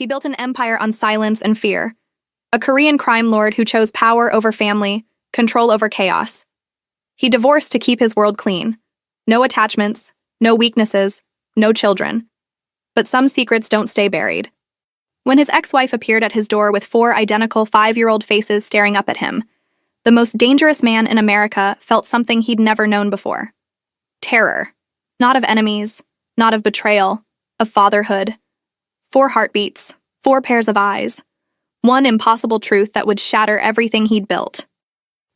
He built an empire on silence and fear. A Korean crime lord who chose power over family, control over chaos. He divorced to keep his world clean. No attachments, no weaknesses, no children. But some secrets don't stay buried. When his ex-wife appeared at his door with 4 identical 5-year-old faces staring up at him, the most dangerous man in America felt something he'd never known before. Terror. Not of enemies, not of betrayal, of fatherhood. 4 heartbeats, 4 pairs of eyes. One impossible truth that would shatter everything he'd built.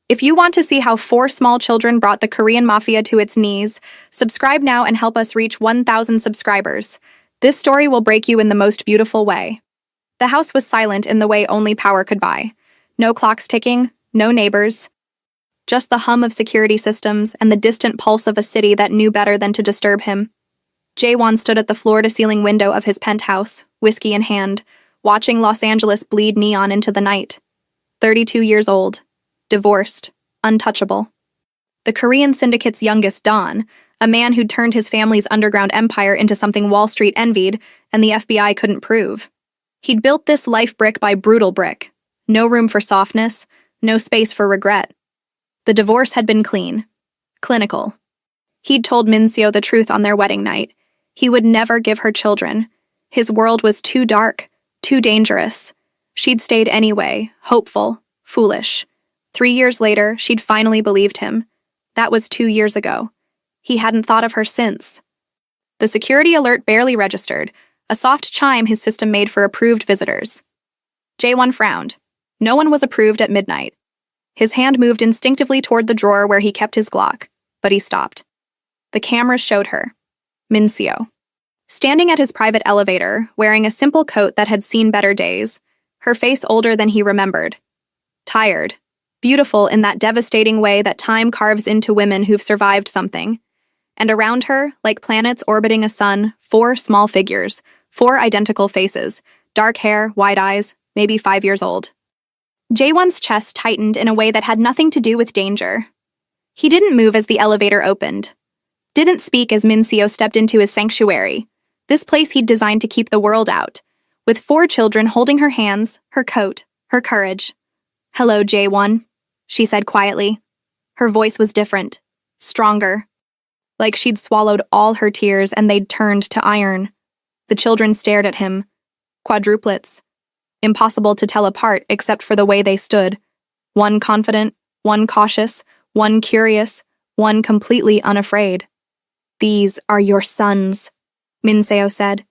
If you want to see how 4 small children brought the Korean mafia to its knees, subscribe now and help us reach 1,000 subscribers. This story will break you in the most beautiful way. The house was silent in the way only power could buy. No clocks ticking, no neighbors. Just the hum of security systems and the distant pulse of a city that knew better than to disturb him. Jae-won stood at the floor-to-ceiling window of his penthouse, whiskey in hand, watching Los Angeles bleed neon into the night. 32 years old, divorced, untouchable. The Korean syndicate's youngest Don, a man who'd turned his family's underground empire into something Wall Street envied and the FBI couldn't prove. He'd built this life brick by brutal brick. No room for softness, no space for regret. The divorce had been clean, clinical. He'd told Min-seo the truth on their wedding night. He would never give her children. His world was too dark, too dangerous. She'd stayed anyway, hopeful, foolish. 3 years later, she'd finally believed him. That was 2 years ago. He hadn't thought of her since. The security alert barely registered, a soft chime his system made for approved visitors. Jae-won frowned. No one was approved at midnight. His hand moved instinctively toward the drawer where he kept his Glock, but he stopped. The cameras showed her. Min-seo. Standing at his private elevator, wearing a simple coat that had seen better days, her face older than he remembered. Tired. Beautiful in that devastating way that time carves into women who've survived something. And around her, like planets orbiting a sun, 4 small figures, 4 identical faces, dark hair, wide eyes, maybe 5 years old. Jae-won's chest tightened in a way that had nothing to do with danger. He didn't move as the elevator opened. Didn't speak as Min-seo stepped into his sanctuary, this place he'd designed to keep the world out, with 4 children holding her hands, her coat, her courage. "Hello, Jae-won," she said quietly. Her voice was different, stronger. Like she'd swallowed all her tears and they'd turned to iron. The children stared at him. Quadruplets. Impossible to tell apart except for the way they stood. One confident, one cautious, one curious, one completely unafraid. "These are your sons," Min-seo said.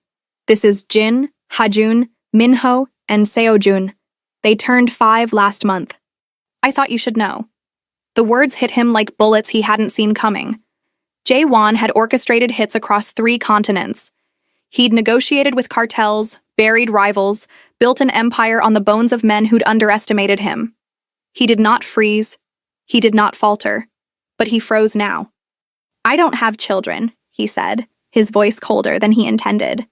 "This is Jin, Hajun, Minho, and Seojun. They turned 5 last month. I thought you should know." The words hit him like bullets he hadn't seen coming. Jae-won had orchestrated hits across 3 continents. He'd negotiated with cartels, buried rivals, built an empire on the bones of men who'd underestimated him. He did not freeze. He did not falter. But he froze now. "I don't have children," he said, his voice colder than he intended.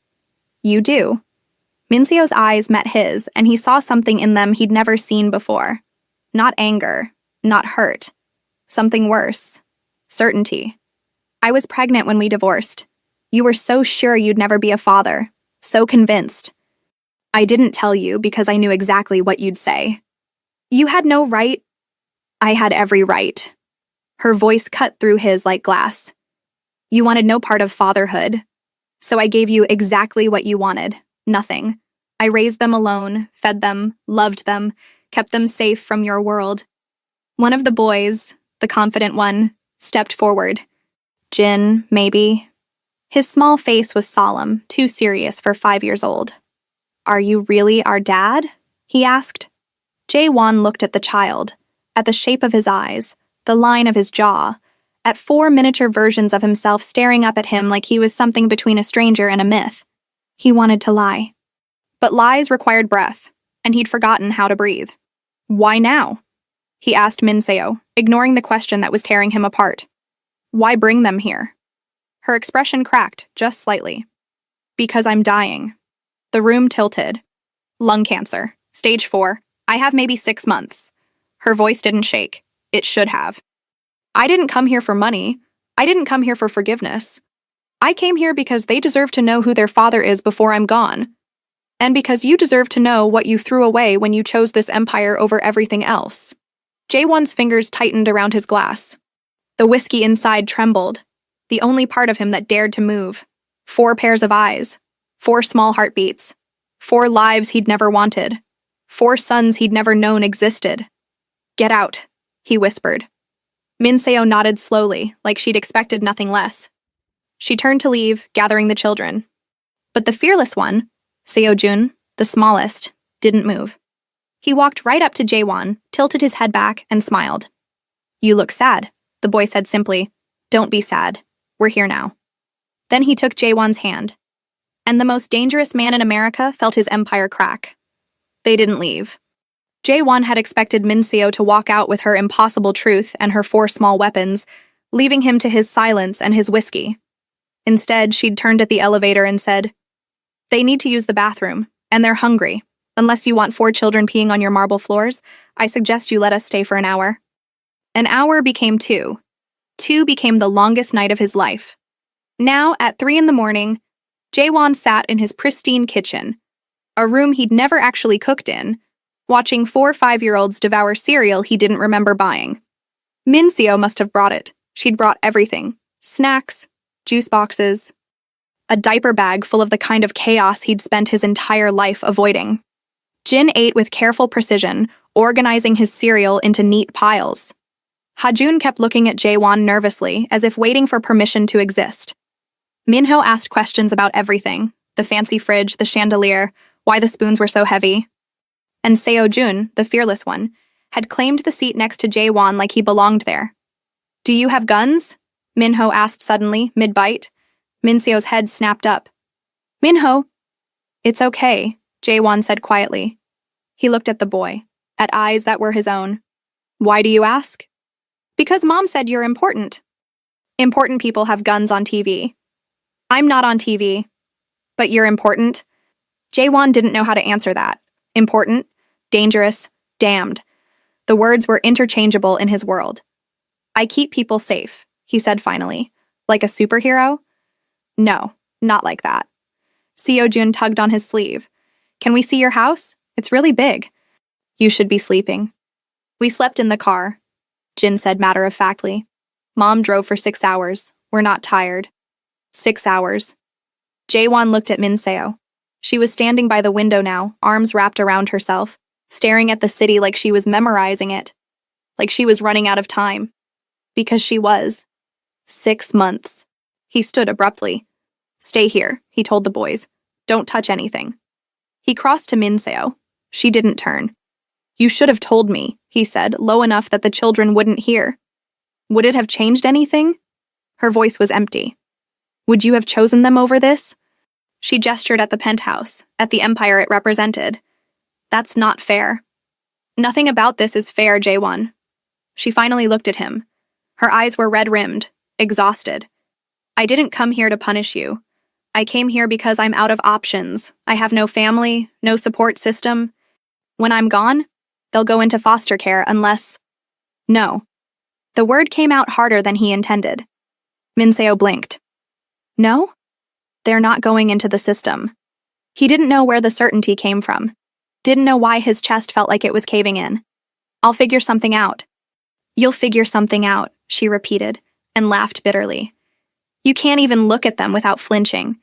"You do." Min-seo's eyes met his, and he saw something in them he'd never seen before. Not anger, not hurt. Something worse. Certainty. "I was pregnant when we divorced. You were so sure you'd never be a father. So convinced. I didn't tell you because I knew exactly what you'd say. You had no right." "I had every right." Her voice cut through his like glass. "You wanted no part of fatherhood. So I gave you exactly what you wanted. Nothing. I raised them alone, fed them, loved them, kept them safe from your world." One of the boys, the confident one, stepped forward. Jin, maybe. His small face was solemn, too serious for 5 years old. "Are you really our dad?" he asked. Jae-won looked at the child, at the shape of his eyes, the line of his jaw, at 4 miniature versions of himself staring up at him like he was something between a stranger and a myth. He wanted to lie. But lies required breath, and he'd forgotten how to breathe. "Why now?" he asked Min-seo, ignoring the question that was tearing him apart. "Why bring them here?" Her expression cracked, just slightly. "Because I'm dying." The room tilted. "Lung cancer. Stage 4. I have maybe 6 months." Her voice didn't shake. It should have. "I didn't come here for money. I didn't come here for forgiveness. I came here because they deserve to know who their father is before I'm gone." And because you deserve to know what you threw away when you chose this empire over everything else. Jaewon's fingers tightened around his glass. The whiskey inside trembled, the only part of him that dared to move. 4 pairs of eyes, 4 small heartbeats, 4 lives he'd never wanted, 4 sons he'd never known existed. Get out, he whispered. Min Seo nodded slowly, like she'd expected nothing less. She turned to leave, gathering the children. But the fearless one, Seo-jun, the smallest, didn't move. He walked right up to Jaewon, tilted his head back, and smiled. You look sad, the boy said simply. Don't be sad. We're here now. Then he took Jaewon's hand. And the most dangerous man in America felt his empire crack. They didn't leave. Jaewon had expected Min Seo to walk out with her impossible truth and her 4 small weapons, leaving him to his silence and his whiskey. Instead, she'd turned at the elevator and said, They need to use the bathroom, and they're hungry. Unless you want 4 children peeing on your marble floors, I suggest you let us stay for an hour. An hour became 2. 2 became the longest night of his life. Now, at 3 in the morning, Jaewon sat in his pristine kitchen, a room he'd never actually cooked in, watching 4 5-year-olds devour cereal he didn't remember buying. Min Seo must have brought it. She'd brought everything. Snacks, juice boxes, a diaper bag full of the kind of chaos he'd spent his entire life avoiding. Jin ate with careful precision, organizing his cereal into neat piles. Ha-jun kept looking at Jaewon nervously, as if waiting for permission to exist. Minho asked questions about everything, the fancy fridge, the chandelier, why the spoons were so heavy. And Seo-jun, the fearless one, had claimed the seat next to Jaewon like he belonged there. Do you have guns? Minho asked suddenly, mid-bite. Min Seo's head snapped up. Minho! It's okay, Jaewon said quietly. He looked at the boy, at eyes that were his own. Why do you ask? Because Mom said you're important. Important people have guns on TV. I'm not on TV. But you're important? Jaewon didn't know how to answer that. Important, dangerous, damned. The words were interchangeable in his world. I keep people safe, he said finally. Like a superhero? No, not like that. Seo-jun tugged on his sleeve. Can we see your house? It's really big. You should be sleeping. We slept in the car, Jin said matter-of-factly. Mom drove for 6 hours. We're not tired. 6 hours. Jaewon looked at Min Seo. She was standing by the window now, arms wrapped around herself, staring at the city like she was memorizing it. Like she was running out of time. Because she was. 6 months. He stood abruptly. Stay here, he told the boys. Don't touch anything. He crossed to Min Seo. She didn't turn. You should have told me, he said, low enough that the children wouldn't hear. Would it have changed anything? Her voice was empty. Would you have chosen them over this? She gestured at the penthouse, at the empire it represented. That's not fair. Nothing about this is fair, Jaewon. She finally looked at him. Her eyes were red-rimmed, exhausted. I didn't come here to punish you. I came here because I'm out of options. I have no family, no support system. When I'm gone, they'll go into foster care unless... No. The word came out harder than he intended. Min Seo blinked. No? They're not going into the system. He didn't know where the certainty came from. Didn't know why his chest felt like it was caving in. I'll figure something out. You'll figure something out, she repeated, and laughed bitterly. You can't even look at them without flinching.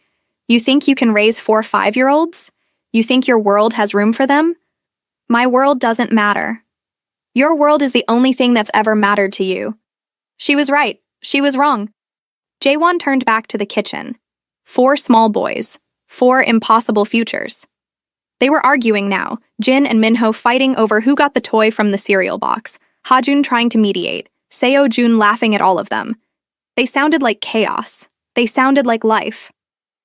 You think you can raise 4 5-year-olds? You think your world has room for them? My world doesn't matter. Your world is the only thing that's ever mattered to you. She was right. She was wrong. Jaewon turned back to the kitchen. 4 small boys. 4 impossible futures. They were arguing now, Jin and Minho fighting over who got the toy from the cereal box, Ha-jun trying to mediate, Seo-jun laughing at all of them. They sounded like chaos. They sounded like life.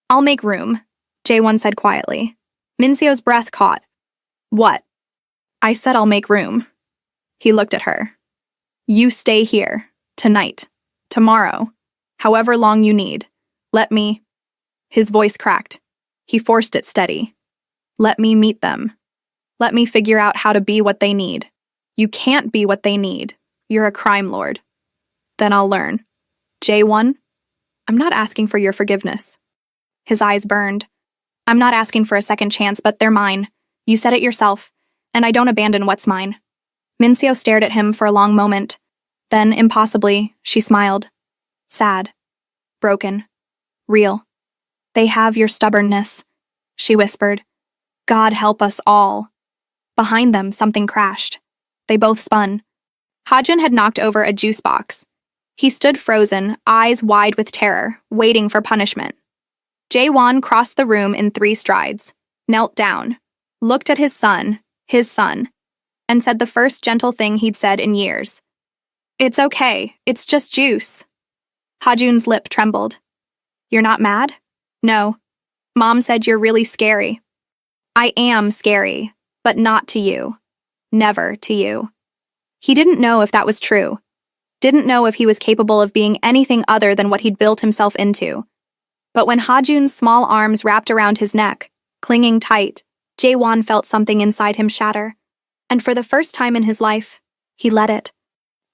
I'll make room, Jaewon said quietly. Min Seo's breath caught. What? I said I'll make room. He looked at her. You stay here. Tonight. Tomorrow. However long you need. Let me... His voice cracked. He forced it steady. Let me meet them. Let me figure out how to be what they need. You can't be what they need. You're a crime lord. Then I'll learn. Jaewon, I'm not asking for your forgiveness. His eyes burned. I'm not asking for a second chance, but they're mine. You said it yourself, and I don't abandon what's mine. Mincio stared at him for a long moment. Then, impossibly, she smiled. Sad. Broken. Real. They have your stubbornness, she whispered. God help us all. Behind them, something crashed. They both spun. Hajun had knocked over a juice box. He stood frozen, eyes wide with terror, waiting for punishment. Jae-won crossed the room in 3 strides, knelt down, looked at his son, and said the first gentle thing he'd said in years. It's okay, it's just juice. Hajun's lip trembled. You're not mad? No. Mom said you're really scary. I am scary, but not to you. Never to you. He didn't know if that was true. Didn't know if he was capable of being anything other than what he'd built himself into. But when Hajun's small arms wrapped around his neck, clinging tight, Jae-won felt something inside him shatter. And for the first time in his life, he let it.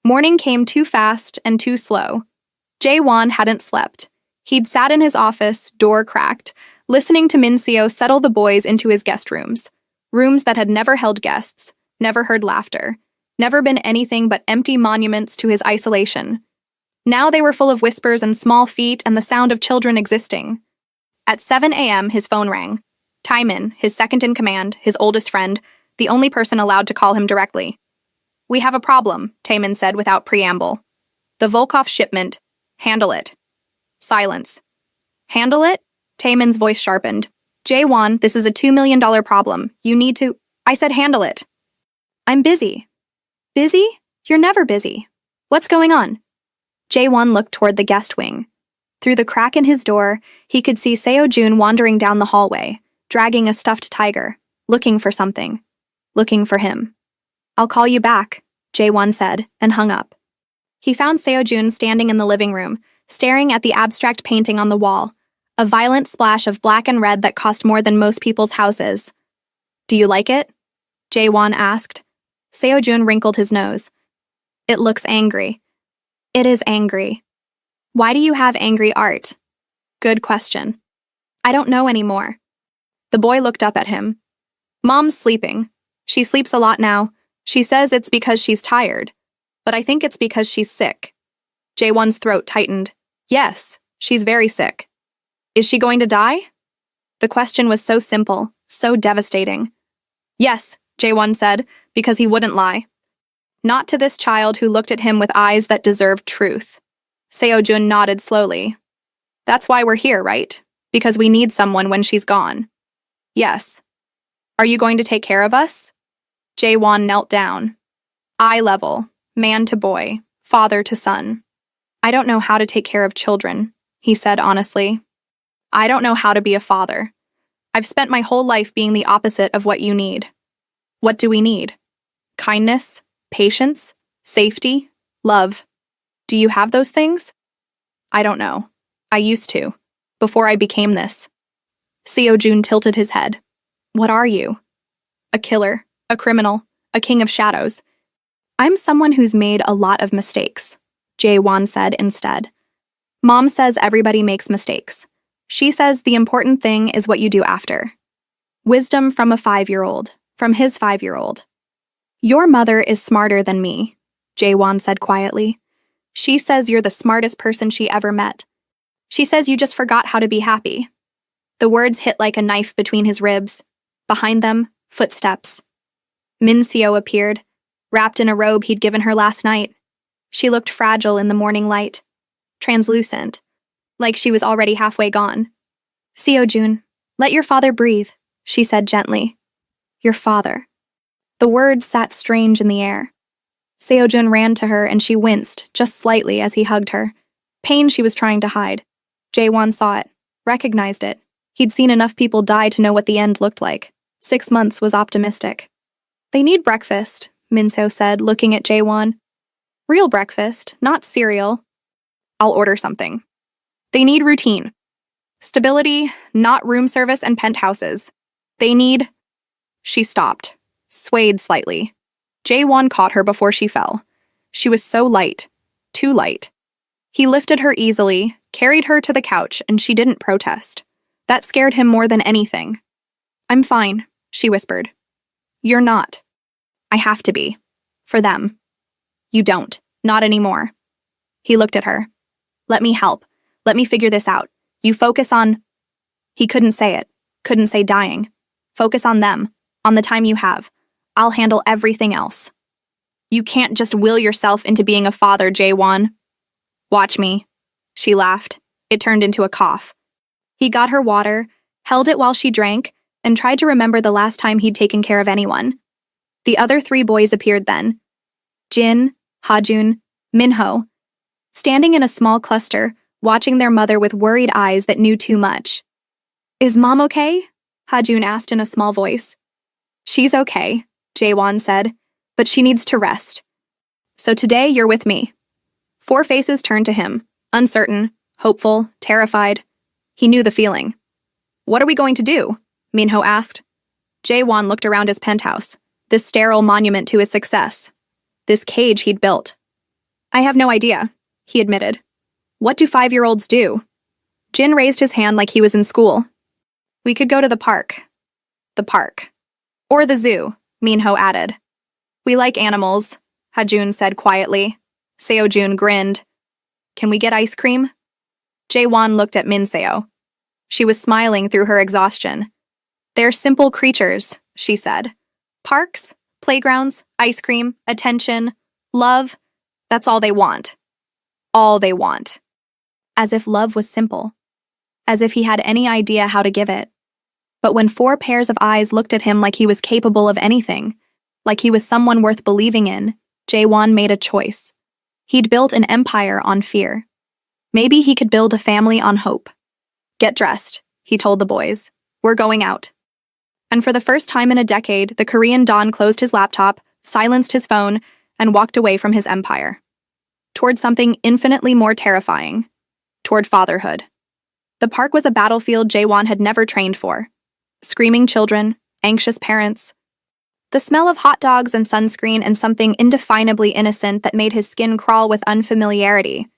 Morning came too fast and too slow. Jae-won hadn't slept. He'd sat in his office, door cracked, listening to Mincio settle the boys into his guest rooms. Rooms that had never held guests, never heard laughter, never been anything but empty monuments to his isolation. Now they were full of whispers and small feet and the sound of children existing. At 7 a.m., his phone rang. Taemin, his second-in-command, his oldest friend, the only person allowed to call him directly. We have a problem, Taemin said without preamble. The Volkov shipment. Handle it. Silence. Handle it? Taemin's voice sharpened. Jae-won, this is a $2 million problem. You need to... I said handle it. I'm busy. Busy? You're never busy. What's going on? Jae-won looked toward the guest wing. Through the crack in his door, he could see Seo-jun wandering down the hallway, dragging a stuffed tiger, looking for something. Looking for him. I'll call you back, Jae-won said, and hung up. He found Seo-jun standing in the living room, staring at the abstract painting on the wall, a violent splash of black and red that cost more than most people's houses. Do you like it? Jae-won asked. Seo-jun wrinkled his nose. It looks angry. It is angry. Why do you have angry art? Good question. I don't know anymore. The boy looked up at him. Mom's sleeping. She sleeps a lot now. She says it's because she's tired. But I think it's because she's sick. Jae-won's throat tightened. Yes, she's very sick. Is she going to die? The question was so simple, so devastating. Yes, Jae-won said, because he wouldn't lie. Not to this child who looked at him with eyes that deserved truth. Seo-jun nodded slowly. That's why we're here, right? Because we need someone when she's gone. Yes. Are you going to take care of us? Jae-won knelt down. Eye level, man to boy, father to son. I don't know how to take care of children, he said honestly. I don't know how to be a father. I've spent my whole life being the opposite of what you need. What do we need? Kindness, patience, safety, love. Do you have those things? I don't know. I used to, before I became this. Seo-jun tilted his head. What are you? A killer, a criminal, a king of shadows. I'm someone who's made a lot of mistakes, Jae-won said instead. Mom says everybody makes mistakes. She says the important thing is what you do after. Wisdom from a 5-year-old, from his 5-year-old. Your mother is smarter than me, Jae-won said quietly. She says you're the smartest person she ever met. She says you just forgot how to be happy. The words hit like a knife between his ribs. Behind them, footsteps. Mincio appeared, wrapped in a robe he'd given her last night. She looked fragile in the morning light, translucent, like she was already halfway gone. Seo-jun, let your father breathe, she said gently. Your father. The words sat strange in the air. Seo-jun ran to her and she winced, just slightly, as he hugged her. Pain she was trying to hide. Jae-won saw it, recognized it. He'd seen enough people die to know what the end looked like. 6 months was optimistic. They need breakfast, Minso said, looking at Jae-won. Real breakfast, not cereal. I'll order something. They need routine. Stability, not room service and penthouses. They need... She stopped, swayed slightly. Jae-won caught her before she fell. She was so light, too light. He lifted her easily, carried her to the couch, and she didn't protest. That scared him more than anything. "I'm fine," she whispered. "You're not." "I have to be. For them." "You don't. Not anymore." He looked at her. "Let me help. Let me figure this out. You focus on—" He couldn't say it. Couldn't say dying. "Focus on them. On the time you have. I'll handle everything else." "You can't just will yourself into being a father, Jaewon." "Watch me." She laughed. It turned into a cough. He got her water, held it while she drank, and tried to remember the last time he'd taken care of anyone. The other 3 boys appeared then. Jin, Hajun, Minho, standing in a small cluster, watching their mother with worried eyes that knew too much. "Is Mom okay?" Hajun asked in a small voice. "She's okay," Jaewon said, "but she needs to rest. So today you're with me." 4 faces turned to him, uncertain, hopeful, terrified. He knew the feeling. "What are we going to do?" Minho asked. Jaewon looked around his penthouse, this sterile monument to his success, this cage he'd built. "I have no idea," he admitted. "What do 5-year-olds do?" Jin raised his hand like he was in school. "We could go to the park." "The park." "Or the zoo," Minho added. "We like animals," Hajun said quietly. Seojun grinned. "Can we get ice cream?" Jaewon looked at Minseo. She was smiling through her exhaustion. "They're simple creatures," she said. "Parks, playgrounds, ice cream, attention, love, that's all they want. All they want." As if love was simple. As if he had any idea how to give it. But when 4 pairs of eyes looked at him like he was capable of anything, like he was someone worth believing in, Jaewon made a choice. He'd built an empire on fear. Maybe he could build a family on hope. "Get dressed," he told the boys. "We're going out." And for the first time in a decade, the Korean Don closed his laptop, silenced his phone, and walked away from his empire. Toward something infinitely more terrifying. Toward fatherhood. The park was a battlefield Jaewon had never trained for. Screaming children, anxious parents. The smell of hot dogs and sunscreen and something indefinably innocent that made his skin crawl with unfamiliarity.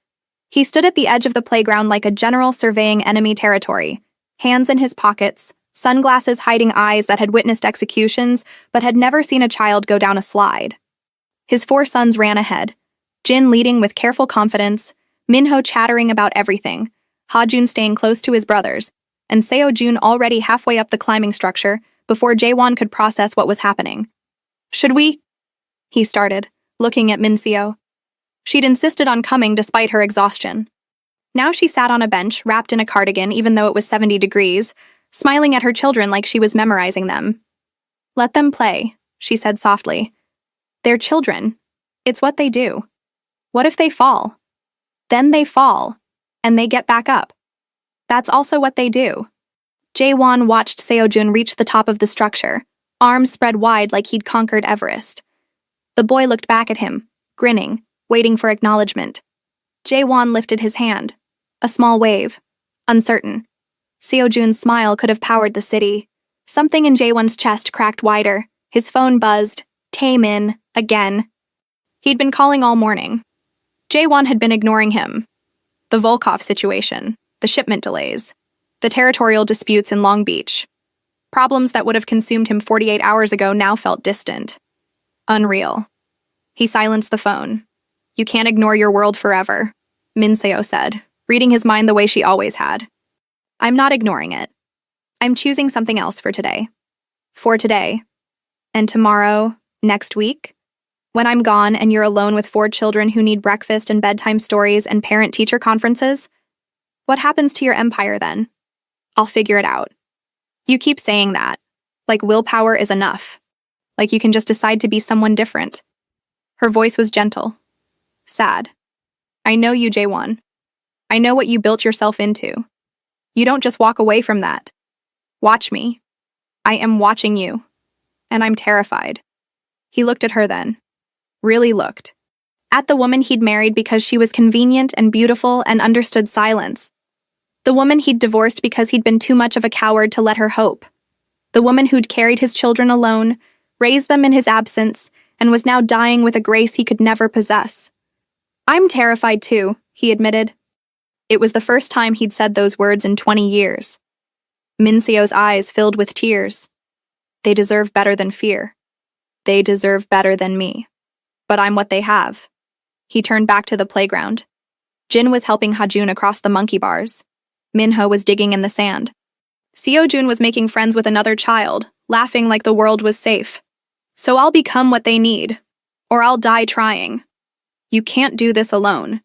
He stood at the edge of the playground like a general surveying enemy territory, hands in his pockets, sunglasses hiding eyes that had witnessed executions but had never seen a child go down a slide. His 4 sons ran ahead, Jin leading with careful confidence, Minho chattering about everything, Hajun staying close to his brothers, and Seojun already halfway up the climbing structure before Jaewon could process what was happening. "Should we?" he started, looking at Minseo. She'd insisted on coming despite her exhaustion. Now she sat on a bench, wrapped in a cardigan even though it was 70 degrees, smiling at her children like she was memorizing them. "Let them play," she said softly. "They're children. It's what they do. What if they fall? Then they fall, and they get back up. That's also what they do." Jaewon watched Seojun reach the top of the structure, arms spread wide like he'd conquered Everest. The boy looked back at him, grinning, waiting for acknowledgement. Jaewon lifted his hand. A small wave. Uncertain. Seojun's smile could have powered the city. Something in Jaewon's chest cracked wider. His phone buzzed. Taemin, again. He'd been calling all morning. Jaewon had been ignoring him. The Volkov situation, the shipment delays, the territorial disputes in Long Beach. Problems that would have consumed him 48 hours ago now felt distant. Unreal. He silenced the phone. "You can't ignore your world forever," Minseo said, reading his mind the way she always had. "I'm not ignoring it. I'm choosing something else for today. For today. And tomorrow, next week, when I'm gone and you're alone with 4 children who need breakfast and bedtime stories and parent-teacher conferences, what happens to your empire then? I'll figure it out. You keep saying that, like willpower is enough, like you can just decide to be someone different." Her voice was gentle, sad. "I know you, Jaewon. I know what you built yourself into. You don't just walk away from that. Watch me. I am watching you. And I'm terrified." He looked at her then. Really looked. At the woman he'd married because she was convenient and beautiful and understood silence. The woman he'd divorced because he'd been too much of a coward to let her hope. The woman who'd carried his children alone, raised them in his absence, and was now dying with a grace he could never possess. "I'm terrified too," he admitted. It was the first time he'd said those words in 20 years. Minseo's eyes filled with tears. They deserve better than fear. They deserve better than me. But I'm what they have. He turned back to the playground. Jin was helping Hajun across the monkey bars. Minho was digging in the sand. Seojun was making friends with another child, laughing like the world was safe. So I'll become what they need, or I'll die trying. You can't do this alone.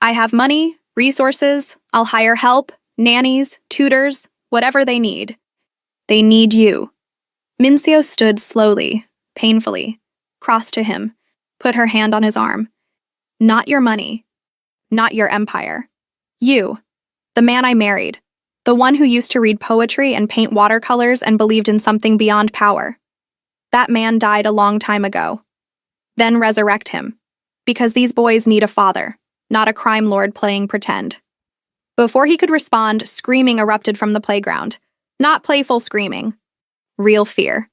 I have money, resources, I'll hire help, nannies, tutors, whatever they need. They need you. Minseo stood slowly, painfully, crossed to him, put her hand on his arm. Not your money. Not your empire. You. The man I married. The one who used to read poetry and paint watercolors and believed in something beyond power. That man died a long time ago. Then resurrect him. Because these boys need a father, not a crime lord playing pretend. Before he could respond, screaming erupted from the playground. Not playful screaming. Real fear.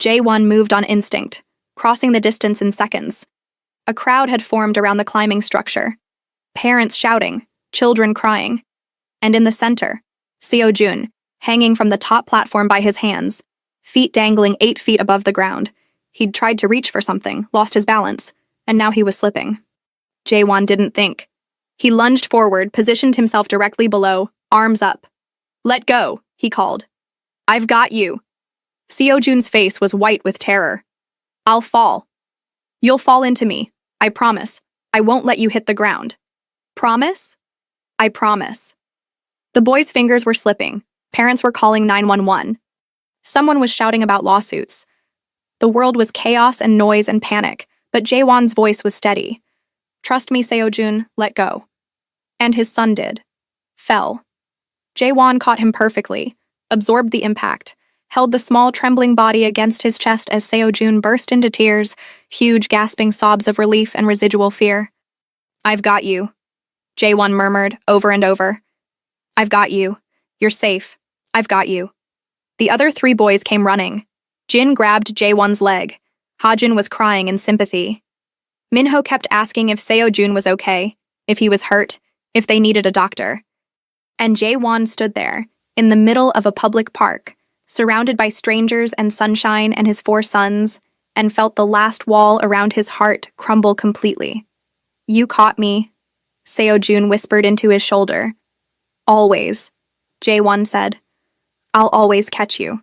J1 moved on instinct, crossing the distance in seconds. A crowd had formed around the climbing structure. Parents shouting, children crying. And in the center, Seojun, hanging from the top platform by his hands, feet dangling 8 feet above the ground. He'd tried to reach for something, lost his balance, and now he was slipping. Jaewon didn't think. He lunged forward, positioned himself directly below, arms up. Let go, he called. I've got you. Seojun's face was white with terror. I'll fall. You'll fall into me. I promise. I won't let you hit the ground. Promise? I promise. The boy's fingers were slipping. Parents were calling 911. Someone was shouting about lawsuits. The world was chaos and noise and panic, but Jaewon's voice was steady. Trust me, Seojun, let go. And his son did. Fell. Jaewon caught him perfectly, absorbed the impact, held the small trembling body against his chest as Seojun burst into tears, huge gasping sobs of relief and residual fear. I've got you, Jaewon murmured over and over. I've got you. You're safe. I've got you. The other 3 boys came running. Jin grabbed Jaewon's leg. Hajun was crying in sympathy. Minho kept asking if Seojun was okay, if he was hurt, if they needed a doctor. And Jaewon stood there, in the middle of a public park, surrounded by strangers and sunshine and his 4 sons, and felt the last wall around his heart crumble completely. You caught me, Seojun whispered into his shoulder. Always, Jaewon said. I'll always catch you.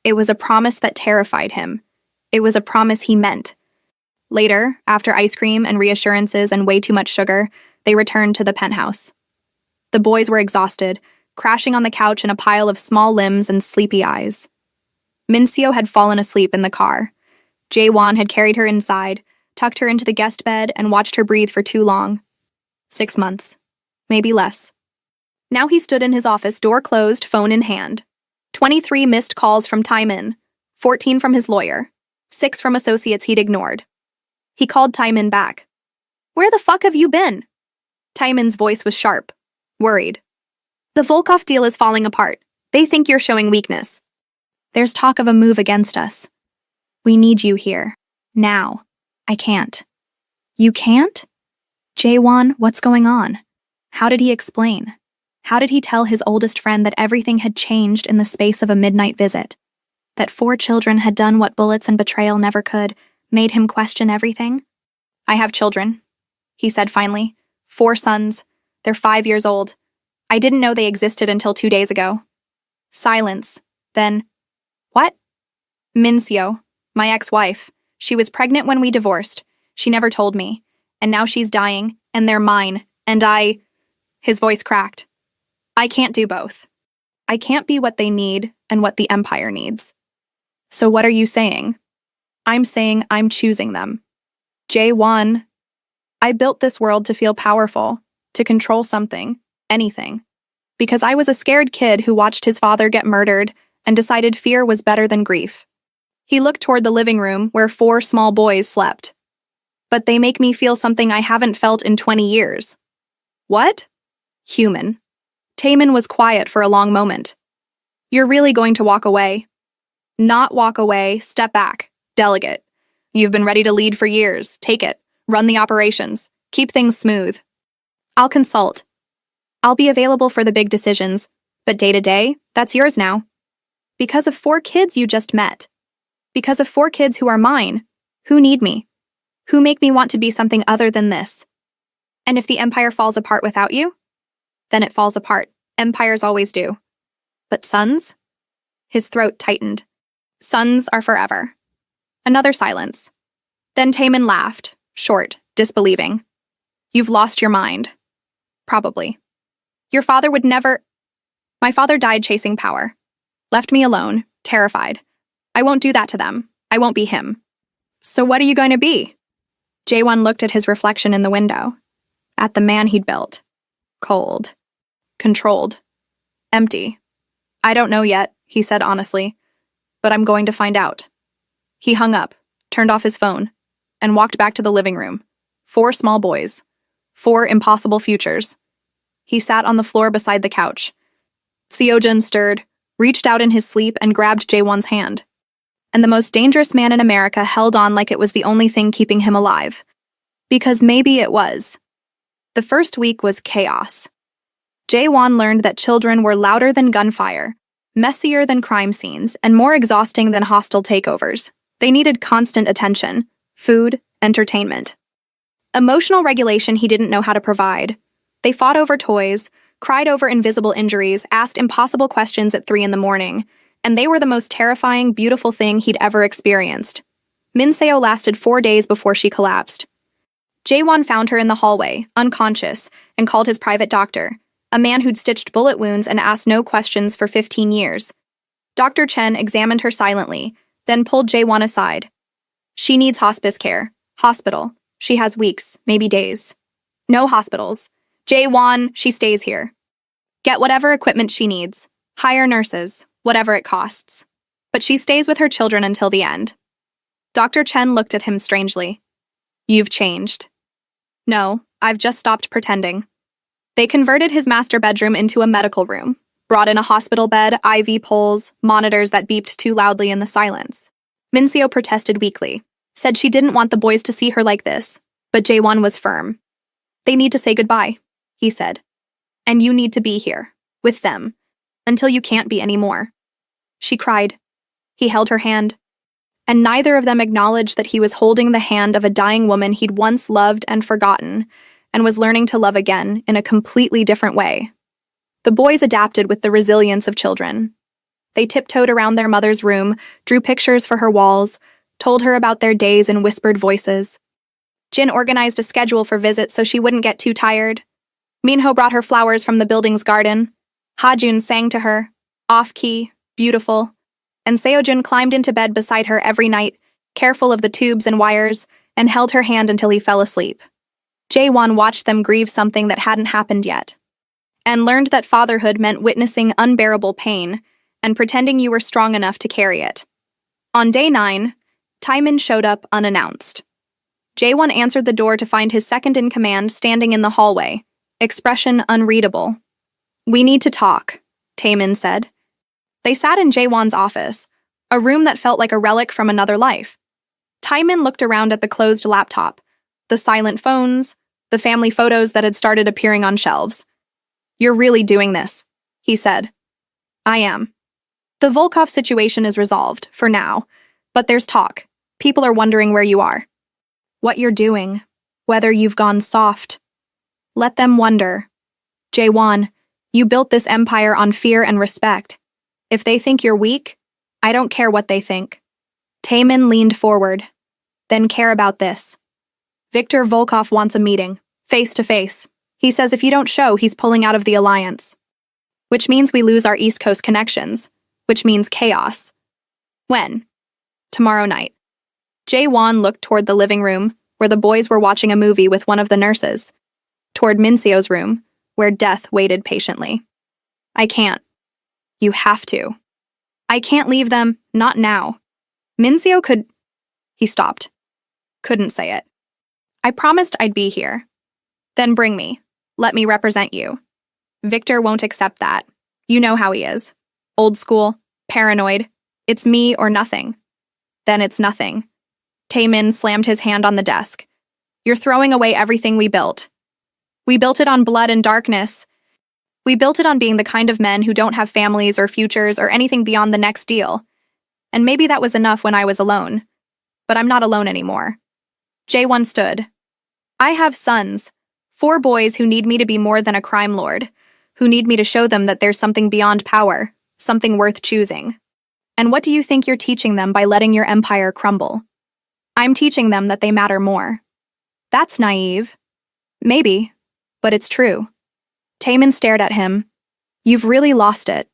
It was a promise that terrified him. It was a promise he meant. Later, after ice cream and reassurances and way too much sugar, they returned to the penthouse. The boys were exhausted, crashing on the couch in a pile of small limbs and sleepy eyes. Minseo had fallen asleep in the car. Jaewon had carried her inside, tucked her into the guest bed, and watched her breathe for too long. 6 months. Maybe less. Now he stood in his office, door closed, phone in hand. 23 missed calls from Taemin, 14 from his lawyer, 6 from associates he'd ignored. He called Taemin back. Where the fuck have you been? Taemin's voice was sharp, worried. The Volkov deal is falling apart. They think you're showing weakness. There's talk of a move against us. We need you here. Now. I can't. You can't? Jaewon, what's going on? How did he explain? How did he tell his oldest friend that everything had changed in the space of a midnight visit? That 4 children had done what bullets and betrayal never could, made him question everything? I have children, he said finally. 4 sons. They're 5 years old. I didn't know they existed until 2 days ago. Silence. Then, what? Minseo, my ex-wife. She was pregnant when we divorced. She never told me. And now she's dying, and they're mine. And I... His voice cracked. I can't do both. I can't be what they need and what the Empire needs. So what are you saying? I'm saying I'm choosing them. J1. I built this world to feel powerful, to control something, anything. Because I was a scared kid who watched his father get murdered and decided fear was better than grief. He looked toward the living room where 4 small boys slept. But they make me feel something I haven't felt in 20 years. What? Human. Taemin was quiet for a long moment. You're really going to walk away? Not walk away, step back. Delegate. You've been ready to lead for years. Take it. Run the operations. Keep things smooth. I'll consult. I'll be available for the big decisions, But day to day, that's yours now. Because of 4 kids you just met. Because of 4 kids who are mine, who need me, who make me want to be something other than this. And if the empire falls apart without you, then it falls apart. Empires always do. But sons? His throat tightened. Sons are forever. Another silence. Then Taemin laughed, short, disbelieving. You've lost your mind. Probably. Your father would never... My father died chasing power. Left me alone, terrified. I won't do that to them. I won't be him. So what are you going to be? Jaewon looked at his reflection in the window. At the man he'd built. Cold. Controlled. Empty. I don't know yet, he said honestly. But I'm going to find out. He hung up, turned off his phone, and walked back to the living room. 4 small boys. 4 impossible futures. He sat on the floor beside the couch. Seojun stirred, reached out in his sleep and grabbed Jaewon's hand. And the most dangerous man in America held on like it was the only thing keeping him alive. Because maybe it was. The first week was chaos. Jaewon learned that children were louder than gunfire, messier than crime scenes, and more exhausting than hostile takeovers. They needed constant attention, food, entertainment. Emotional regulation he didn't know how to provide. They fought over toys, cried over invisible injuries, asked impossible questions at 3 a.m, and they were the most terrifying, beautiful thing he'd ever experienced. Minseo lasted 4 days before she collapsed. Jaewon found her in the hallway, unconscious, and called his private doctor, a man who'd stitched bullet wounds and asked no questions for 15 years. Dr. Chen examined her silently, then pulled Jaewon aside. She needs hospice care. Hospital. She has weeks, maybe days. No hospitals. Jaewon, she stays here. Get whatever equipment she needs. Hire nurses, whatever it costs. But she stays with her children until the end. Dr. Chen looked at him strangely. You've changed. No, I've just stopped pretending. They converted his master bedroom into a medical room, brought in a hospital bed, IV poles, monitors that beeped too loudly in the silence. Minseo protested weakly, said she didn't want the boys to see her like this, but Jaewon was firm. They need to say goodbye, he said. And you need to be here, with them, until you can't be anymore. She cried. He held her hand. And neither of them acknowledged that he was holding the hand of a dying woman he'd once loved and forgotten, and was learning to love again in a completely different way. The boys adapted with the resilience of children. They tiptoed around their mother's room, drew pictures for her walls, told her about their days in whispered voices. Jin organized a schedule for visits so she wouldn't get too tired. Minho brought her flowers from the building's garden. Hajun sang to her, off-key, beautiful, and Seojun climbed into bed beside her every night, careful of the tubes and wires, and held her hand until he fell asleep. Jaewon watched them grieve something that hadn't happened yet, and learned that fatherhood meant witnessing unbearable pain and pretending you were strong enough to carry it. On day 9, Taemin showed up unannounced. Jaewon answered the door to find his second-in-command standing in the hallway, expression unreadable. We need to talk, Taemin said. They sat in Jaewon's office, a room that felt like a relic from another life. Taemin looked around at the closed laptop, the silent phones, the family photos that had started appearing on shelves. You're really doing this, he said. I am. The Volkov situation is resolved, for now, but there's talk. People are wondering where you are. What you're doing, whether you've gone soft. Let them wonder. Jaewon, you built this empire on fear and respect. If they think you're weak, I don't care what they think. Taemin leaned forward. Then care about this. Viktor Volkov wants a meeting, face to face. He says if you don't show, he's pulling out of the alliance. Which means we lose our East Coast connections. Which means chaos. When? Tomorrow night. Jaewon looked toward the living room, where the boys were watching a movie with one of the nurses. Toward Minseo's room, where death waited patiently. I can't. You have to. I can't leave them, not now. Minseo could... He stopped. Couldn't say it. I promised I'd be here. Then bring me. Let me represent you. Victor won't accept that. You know how he is. Old school, paranoid. It's me or nothing. Then it's nothing. Taemin slammed his hand on the desk. You're throwing away everything we built. We built it on blood and darkness. We built it on being the kind of men who don't have families or futures or anything beyond the next deal. And maybe that was enough when I was alone. But I'm not alone anymore. Jae-won stood. I have sons, 4 boys who need me to be more than a crime lord, who need me to show them that there's something beyond power, something worth choosing. And what do you think you're teaching them by letting your empire crumble? I'm teaching them that they matter more. That's naive. Maybe, but it's true. Taemin stared at him. You've really lost it.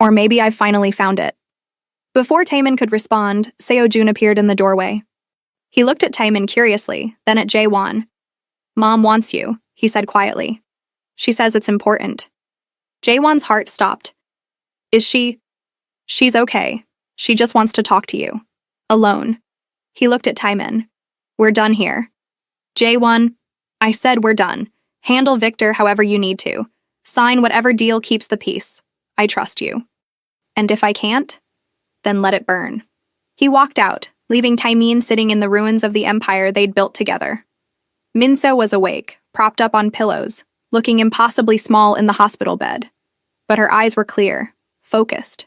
Or maybe I've finally found it. Before Taemin could respond, Seo-jun appeared in the doorway. He looked at Taemin curiously, then at Jae-won. Mom wants you, he said quietly. She says it's important. Jae-won's heart stopped. Is she? She's okay. She just wants to talk to you. Alone. He looked at Taemin. We're done here. Jae-won, I said we're done. Handle Victor however you need to. Sign whatever deal keeps the peace. I trust you. And if I can't, then let it burn. He walked out, leaving Taemin sitting in the ruins of the empire they'd built together. Minso was awake, propped up on pillows, looking impossibly small in the hospital bed. But her eyes were clear, focused.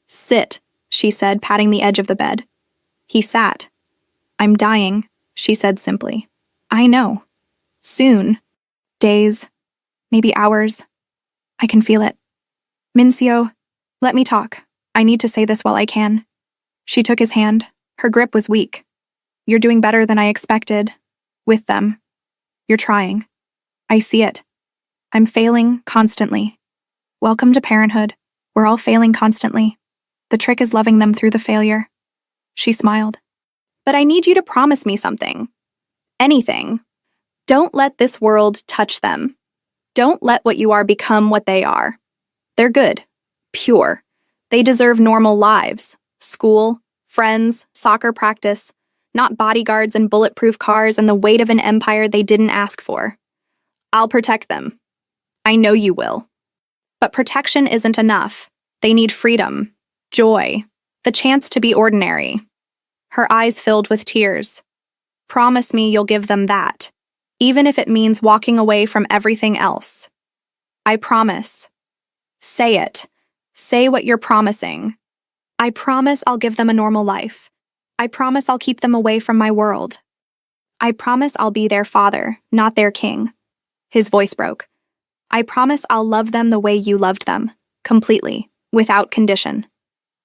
Sit, she said, patting the edge of the bed. He sat. I'm dying, she said simply. I know. Soon. Days. Maybe hours. I can feel it. Minseo, let me talk. I need to say this while I can. She took his hand. Her grip was weak. You're doing better than I expected. With them. You're trying. I see it. I'm failing constantly. Welcome to parenthood. We're all failing constantly. The trick is loving them through the failure. She smiled. But I need you to promise me something. Anything. Don't let this world touch them. Don't let what you are become what they are. They're good. Pure. They deserve normal lives. School, friends, soccer practice, not bodyguards and bulletproof cars and the weight of an empire they didn't ask for. I'll protect them. I know you will. But protection isn't enough. They need freedom, joy, the chance to be ordinary. Her eyes filled with tears. Promise me you'll give them that, even if it means walking away from everything else. I promise. Say it. Say what you're promising. I promise I'll give them a normal life. I promise I'll keep them away from my world. I promise I'll be their father, not their king. His voice broke. I promise I'll love them the way you loved them, completely, without condition.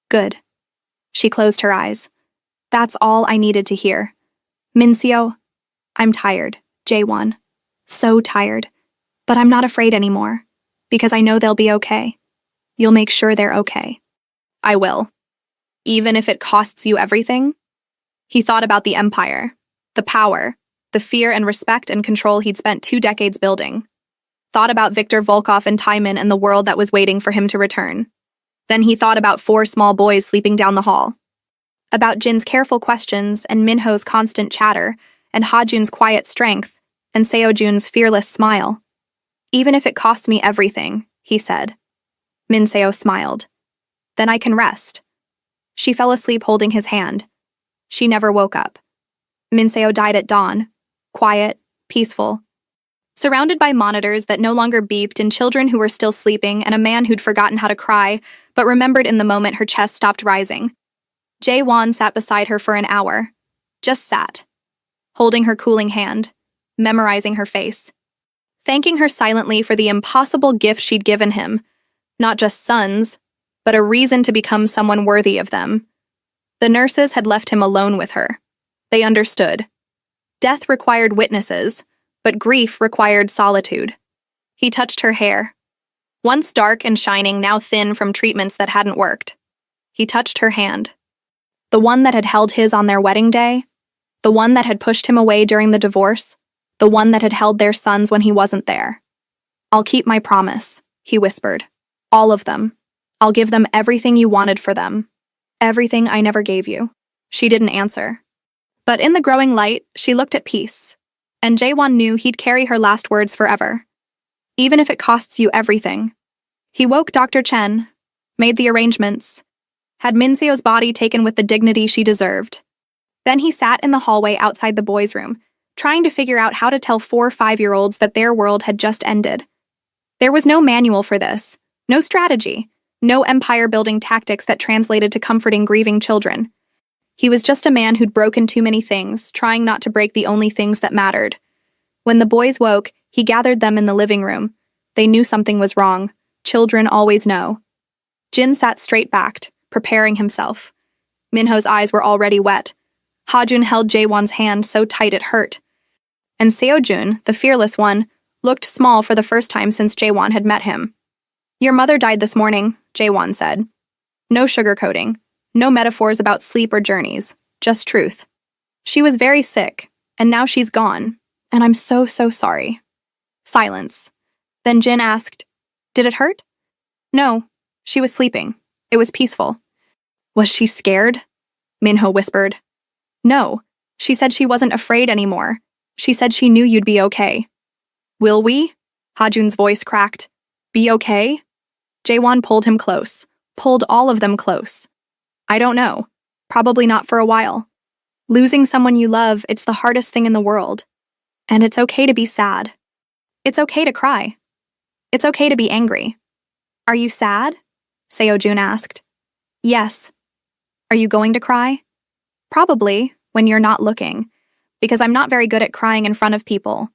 Good. She closed her eyes. That's all I needed to hear. Minseo, I'm tired, Jae-won. So tired. But I'm not afraid anymore, because I know they'll be okay. You'll make sure they're okay. I will. Even if it costs you everything? He thought about the empire, the power, the fear and respect and control he'd spent 2 decades building. Thought about Victor Volkov and Taemin and the world that was waiting for him to return. Then he thought about 4 small boys sleeping down the hall. About Jin's careful questions and Minho's constant chatter, and Ha-jun's quiet strength, and Seo-jun's fearless smile. Even if it costs me everything, he said. Minseo smiled. Then I can rest. She fell asleep holding his hand. She never woke up. Minseo died at dawn, quiet, peaceful. Surrounded by monitors that no longer beeped and children who were still sleeping and a man who'd forgotten how to cry, but remembered in the moment her chest stopped rising. Jae-won sat beside her for an hour. Just sat. Holding her cooling hand, memorizing her face. Thanking her silently for the impossible gift she'd given him. Not just sons, but a reason to become someone worthy of them. The nurses had left him alone with her. They understood. Death required witnesses, but grief required solitude. He touched her hair. Once dark and shining, now thin from treatments that hadn't worked. He touched her hand. The one that had held his on their wedding day. The one that had pushed him away during the divorce. The one that had held their sons when he wasn't there. I'll keep my promise, he whispered. All of them. I'll give them everything you wanted for them. Everything I never gave you. She didn't answer. But in the growing light, she looked at peace. And Jae-won knew he'd carry her last words forever. Even if it costs you everything. He woke Dr. Chen, made the arrangements, had Minseo's body taken with the dignity she deserved. Then he sat in the hallway outside the boys' room, trying to figure out how to tell 4 5-year-olds that their world had just ended. There was no manual for this, no strategy, no empire-building tactics that translated to comforting grieving children. He was just a man who'd broken too many things, trying not to break the only things that mattered. When the boys woke, he gathered them in the living room. They knew something was wrong. Children always know. Jin sat straight-backed, preparing himself. Minho's eyes were already wet. Hajun held Jaewon's hand so tight it hurt. And Seojun, the fearless one, looked small for the first time since Jaewon had met him. "Your mother died this morning," Jaewon said. No sugarcoating, no metaphors about sleep or journeys, just truth. "She was very sick, and now she's gone, and I'm so sorry." Silence. Then Jin asked, "Did it hurt?" "No, she was sleeping. It was peaceful." "Was she scared?" Minho whispered. "No, she said she wasn't afraid anymore. She said she knew you'd be okay." "Will we?" Hajun's voice cracked. "Be okay?" Jaewon pulled him close, pulled all of them close. "I don't know. Probably not for a while. Losing someone you love, it's the hardest thing in the world. And it's okay to be sad. It's okay to cry. It's okay to be angry." "Are you sad?" Seojun asked. "Yes." "Are you going to cry?" "Probably, when you're not looking, because I'm not very good at crying in front of people."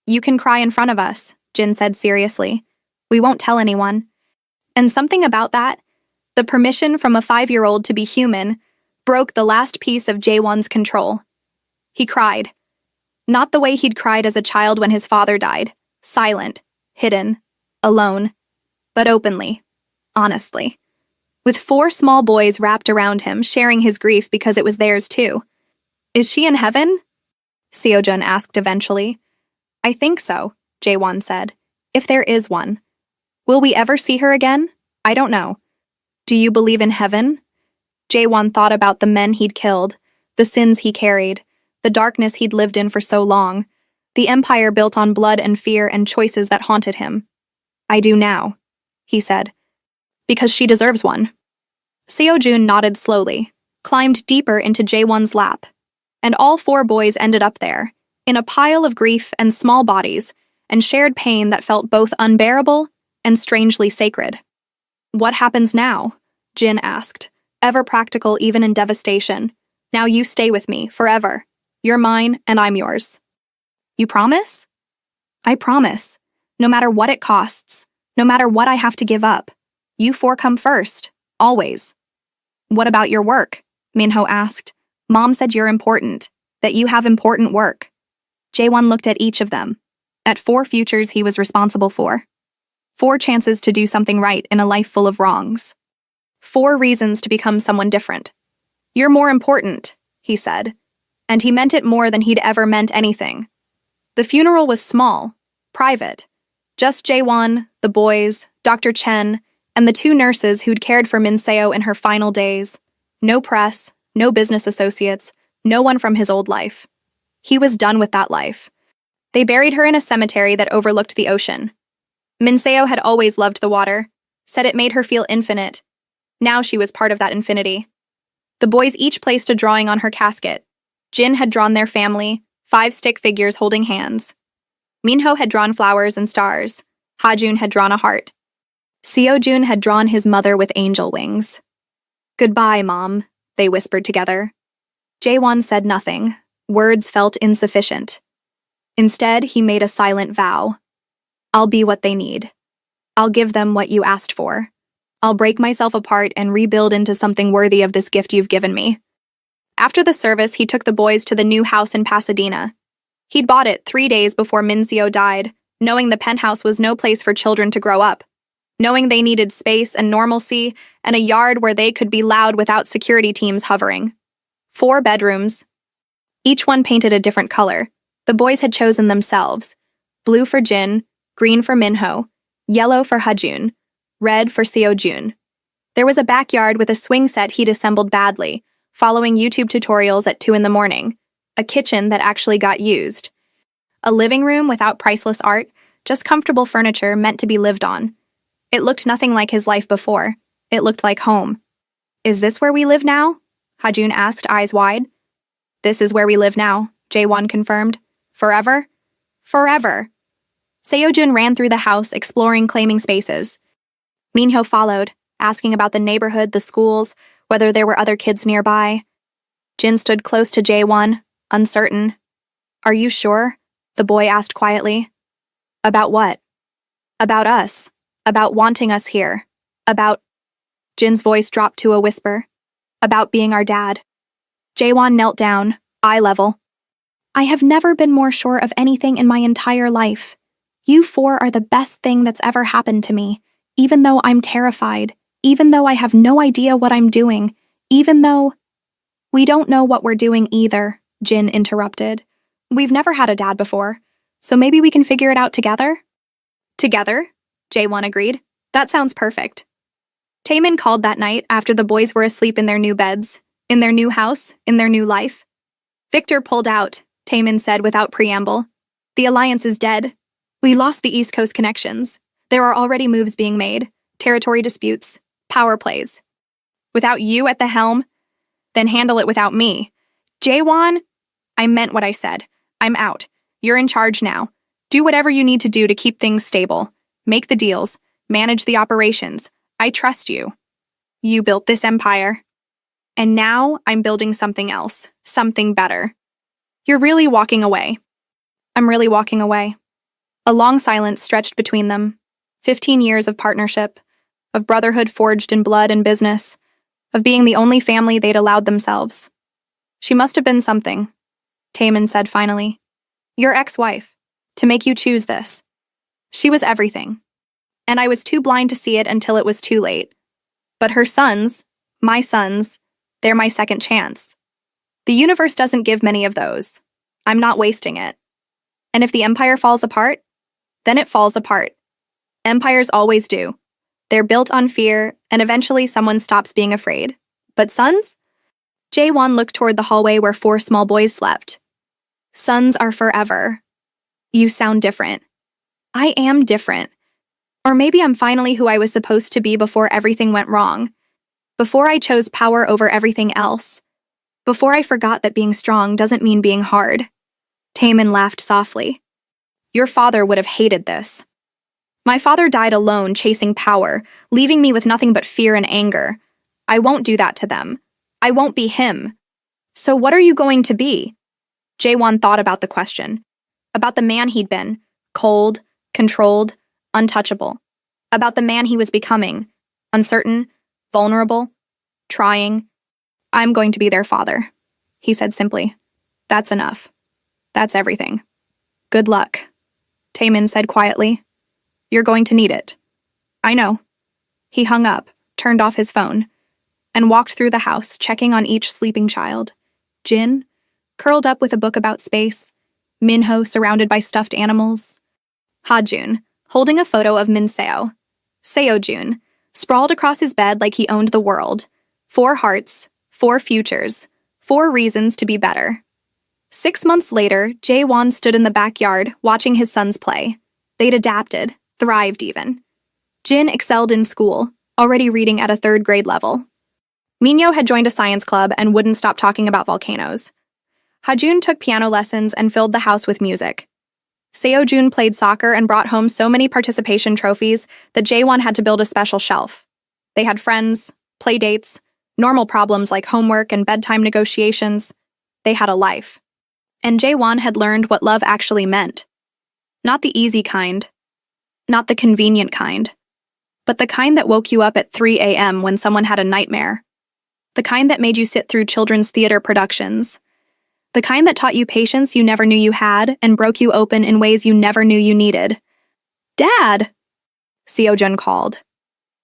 "You can cry in front of us," Jin said seriously. "We won't tell anyone." And something about that, the permission from a 5-year-old to be human, broke the last piece of Jaewon's control. He cried. Not the way he'd cried as a child when his father died, silent, hidden, alone, but openly, honestly. With 4 small boys wrapped around him, sharing his grief because it was theirs too. "Is she in heaven?" Seojun asked eventually. "I think so," Jaewon said. "If there is one. Will we ever see her again? I don't know." "Do you believe in heaven?" Jaewon thought about the men he'd killed, the sins he carried, the darkness he'd lived in for so long, the empire built on blood and fear and choices that haunted him. "I do now," he said. "Because she deserves one." Seojun nodded slowly, climbed deeper into Jaewon's lap, and all 4 boys ended up there, in a pile of grief and small bodies, and shared pain that felt both unbearable and strangely sacred. "What happens now?" Jin asked, ever practical even in devastation. "Now you stay with me, forever. You're mine, and I'm yours." "You promise?" "I promise. No matter what it costs, no matter what I have to give up. You 4 come first, always." "What about your work?" Minho asked. "Mom said you're important, that you have important work." Jaewon looked at each of them, at 4 futures he was responsible for. 4 chances to do something right in a life full of wrongs. 4 reasons to become someone different. "You're more important," he said, and he meant it more than he'd ever meant anything. The funeral was small, private. Just Jaewon, the boys, Dr. Chen, and the 2 nurses who'd cared for Min Seo in her final days. No press, no business associates, no one from his old life. He was done with that life. They buried her in a cemetery that overlooked the ocean. Min Seo had always loved the water, said it made her feel infinite. Now she was part of that infinity. The boys each placed a drawing on her casket. Jin had drawn their family, 5 stick figures holding hands. Minho had drawn flowers and stars. Hajun had drawn a heart. Seojun had drawn his mother with angel wings. "Goodbye, Mom," they whispered together. Jaewon said nothing. Words felt insufficient. Instead, he made a silent vow. "I'll be what they need. I'll give them what you asked for. I'll break myself apart and rebuild into something worthy of this gift you've given me." After the service, he took the boys to the new house in Pasadena. He'd bought it 3 days before Min Seo died, knowing the penthouse was no place for children to grow up, knowing they needed space and normalcy and a yard where they could be loud without security teams hovering. 4 bedrooms. Each one painted a different color. The boys had chosen themselves. Blue for Jin, green for Minho, yellow for Hajun, red for Seojun. There was a backyard with a swing set he'd assembled badly, following YouTube tutorials at 2 in the morning, a kitchen that actually got used, a living room without priceless art, just comfortable furniture meant to be lived on. It looked nothing like his life before. It looked like home. "Is this where we live now?" Hajun asked, eyes wide. "This is where we live now," Jaewon confirmed. "Forever?" "Forever." Seojun ran through the house, exploring, claiming spaces. Minho followed, asking about the neighborhood, the schools, whether there were other kids nearby. Jin stood close to Jaewon, uncertain. "Are you sure?" the boy asked quietly. "About what?" "About us. About wanting us here. About—" Jin's voice dropped to a whisper. "About being our dad." Jaewon knelt down, eye level. "I have never been more sure of anything in my entire life. You four are the best thing that's ever happened to me, even though I'm terrified, even though I have no idea what I'm doing, even though—" "We don't know what we're doing either," Jin interrupted. "We've never had a dad before, so maybe we can figure it out together?" "Together?" Jaewon agreed. "That sounds perfect." Taemin called that night after the boys were asleep in their new beds, in their new house, in their new life. "Victor pulled out," Taemin said without preamble. "The alliance is dead. We lost the East Coast connections. There are already moves being made, territory disputes, power plays. Without you at the helm, then handle it without me. Jaewon, I meant what I said. I'm out. You're in charge now. Do whatever you need to do to keep things stable. Make the deals. Manage the operations. I trust you. You built this empire. And now I'm building something else, something better. You're really walking away." "I'm really walking away." A long silence stretched between them. 15 years of partnership, of brotherhood forged in blood and business, of being the only family they'd allowed themselves. "She must have been something," Taemin said finally. "Your ex-wife, to make you choose this. She was everything. And I was too blind to see it until it was too late. But her sons, my sons, they're my second chance. The universe doesn't give many of those. I'm not wasting it. And if the empire falls apart, then it falls apart. Empires always do. They're built on fear, and eventually someone stops being afraid. But sons?" Jaewon looked toward the hallway where 4 small boys slept. "Sons are forever." "You sound different." "I am different. Or maybe I'm finally who I was supposed to be before everything went wrong. Before I chose power over everything else. Before I forgot that being strong doesn't mean being hard." Taemin laughed softly. "Your father would have hated this. My father died alone chasing power, leaving me with nothing but fear and anger. I won't do that to them. I won't be him. So what are you going to be?" Jaewon thought about the question. About the man he'd been, cold, controlled, untouchable. About the man he was becoming, uncertain, vulnerable, trying. "I'm going to be their father," he said simply. "That's enough. That's everything. Good luck," Taemin said quietly. "You're going to need it." "I know." He hung up, turned off his phone, and walked through the house, checking on each sleeping child. Jin, curled up with a book about space. Minho, surrounded by stuffed animals. Hajun, holding a photo of Minseo. Seojun, sprawled across his bed like he owned the world. 4 hearts, 4 futures, 4 reasons to be better. 6 months later, Jaewon stood in the backyard, watching his sons play. They'd adapted, thrived even. Jin excelled in school, already reading at a 3rd grade level. Minho had joined a science club and wouldn't stop talking about volcanoes. Hajun took piano lessons and filled the house with music. Seojun played soccer and brought home so many participation trophies that Jaewon had to build a special shelf. They had friends, play dates, normal problems like homework and bedtime negotiations. They had a life. And Jaewon had learned what love actually meant. Not the easy kind. Not the convenient kind. But the kind that woke you up at 3 a.m. when someone had a nightmare. The kind that made you sit through children's theater productions. The kind that taught you patience you never knew you had and broke you open in ways you never knew you needed. "Dad!" Seojun called.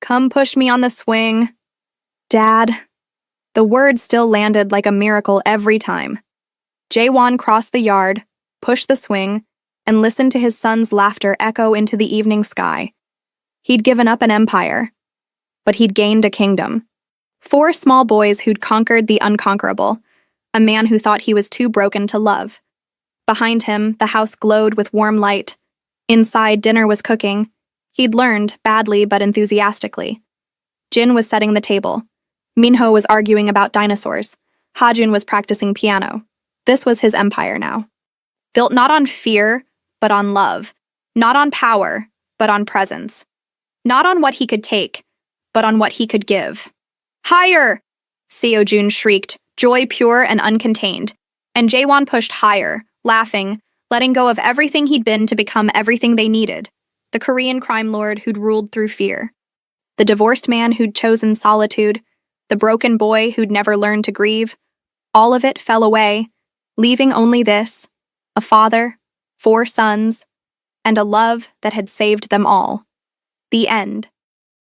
"Come push me on the swing." "Dad." The word still landed like a miracle every time. Jaewon crossed the yard, pushed the swing, and listened to his son's laughter echo into the evening sky. He'd given up an empire, but he'd gained a kingdom. 4 small boys who'd conquered the unconquerable. A man who thought he was too broken to love. Behind him, the house glowed with warm light. Inside, dinner was cooking. He'd learned, badly but enthusiastically. Jin was setting the table. Minho was arguing about dinosaurs. Hajun was practicing piano. This was his empire now. Built not on fear, but on love. Not on power, but on presence. Not on what he could take, but on what he could give. Higher! Seo Jun shrieked, joy pure and uncontained. And Jaewon pushed higher, laughing, letting go of everything he'd been to become everything they needed. The Korean crime lord who'd ruled through fear. The divorced man who'd chosen solitude. The broken boy who'd never learned to grieve. All of it fell away, leaving only this: a father, 4 sons, and a love that had saved them all. The end.